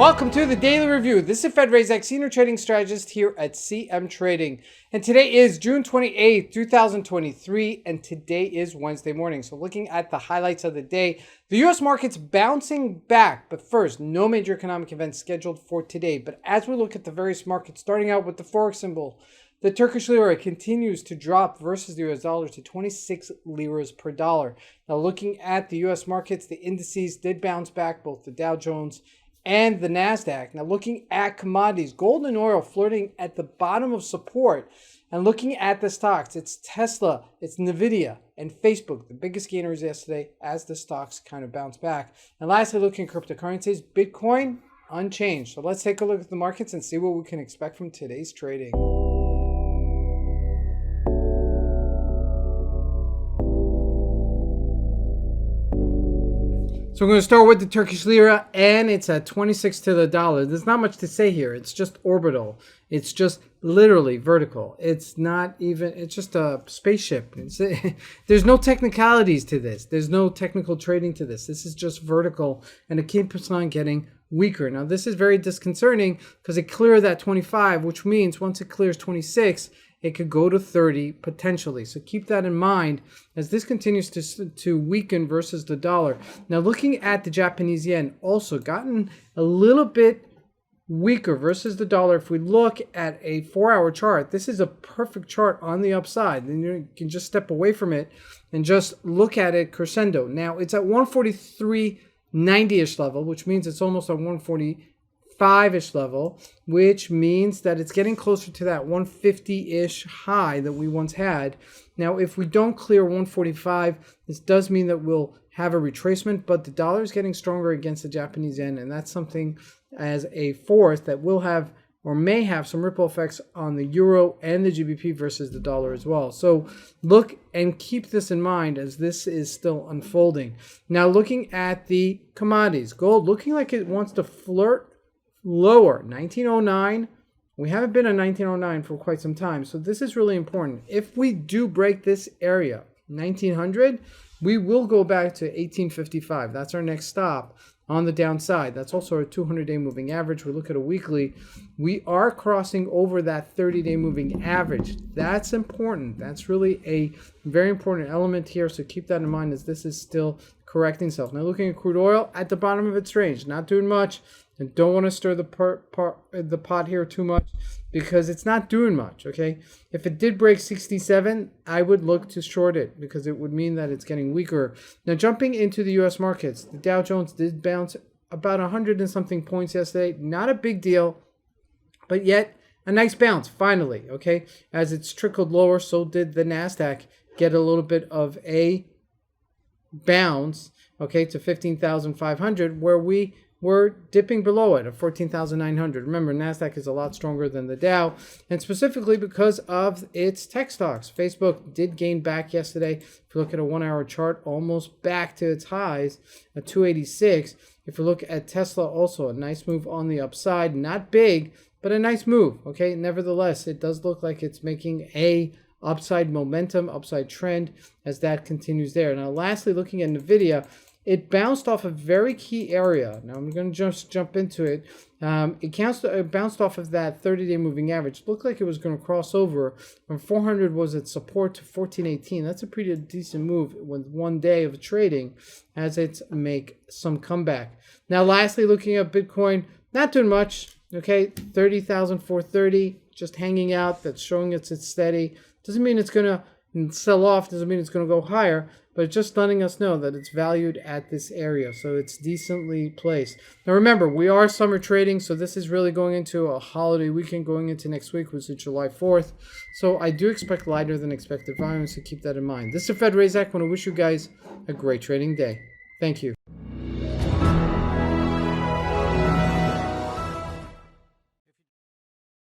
Welcome to the Daily Review. This is Razak, Senior Trading Strategist here at CMTrading. And today is June 28th, 2023, and today is Wednesday morning. So looking at the highlights of the day, the U.S. market's bouncing back. But first, no major economic events scheduled for today. But as we look at the various markets, starting out with the Forex symbol, the Turkish Lira continues to drop versus the US dollar to 26 liras per dollar. Now looking at the US markets, the indices did bounce back, both the Dow Jones and the NASDAQ. Now looking at commodities, gold and oil flirting at the bottom of support. And looking at the stocks, it's Tesla, it's Nvidia, and Facebook, the biggest gainers yesterday as the stocks kind of bounce back. And lastly, looking at cryptocurrencies, Bitcoin unchanged. So let's take a look at the markets and see what we can expect from today's trading. So we're going to start with the Turkish Lira, and it's at 26 to the dollar. There's not much to say here. It's just orbital. It's just literally vertical. It's not even, it's just a spaceship. There's no technicalities to this. There's no technical trading to this. This is just vertical, and it keeps on getting weaker. Now, this is very disconcerting because it cleared that 25, which means once it clears 26, it could go to 30 potentially. So keep that in mind as this continues to weaken versus the dollar. Now looking at the Japanese yen, also gotten a little bit weaker versus the dollar. If we look at a 4-hour chart, this is a perfect chart on the upside. Then you can just step away from it and just look at it crescendo. Now it's at 143.90-ish level, which means it's almost at 145-ish level, which means that it's getting closer to that 150-ish high that we once had. Now, if we don't clear 145, this does mean that we'll have a retracement, but the dollar is getting stronger against the Japanese yen, and that's something as a force that will have or may have some ripple effects on the euro and the GBP versus the dollar as well. So look and keep this in mind as this is still unfolding. Now, looking at the commodities, gold looking like it wants to flirt lower, 1909. We haven't been at 1909 for quite some time, so this is really important. If we do break this area, 1900, we will go back to 1855. That's our next stop on the downside. That's also our 200-day moving average. We look at a weekly. We are crossing over that 30-day moving average. That's important. That's really a very important element here, so keep that in mind as this is still correcting itself. Now looking at crude oil at the bottom of its range, not doing much, and don't want to stir the pot here too much because it's not doing much, okay? If it did break 67, I would look to short it because it would mean that it's getting weaker. Now jumping into the U.S. markets, the Dow Jones did bounce about 100 and something points yesterday. Not a big deal, but yet a nice bounce finally, okay? As it's trickled lower, so did the NASDAQ get a little bit of a bounce, okay, to 15,500 where we were dipping below it at 14,900. Remember, NASDAQ is a lot stronger than the Dow, and specifically because of its tech stocks. Facebook did gain back yesterday. If you look at a 1-hour chart, almost back to its highs at 286. If you look at Tesla, also a nice move on the upside. Not big, but a nice move, okay? Nevertheless, it does look like it's making a upside momentum, upside trend as that continues there. Now, lastly, looking at Nvidia, it bounced off a very key area. Now, I'm going to just jump into it. It bounced off of that 30-day moving average. Looked like it was going to cross over. From 400 was its support to 1418. That's a pretty decent move with 1 day of trading as it make some comeback. Now, lastly, looking at Bitcoin, not doing much. Okay, 30,430, just hanging out. That's showing it's steady. Doesn't mean it's going to sell off, doesn't mean it's going to go higher, but it's just letting us know that it's valued at this area, so it's decently placed. Now remember, we are summer trading, so this is really going into a holiday weekend going into next week, which is July 4th. So I do expect lighter than expected volume, so keep that in mind. This is Razak. I want to wish you guys a great trading day. Thank you.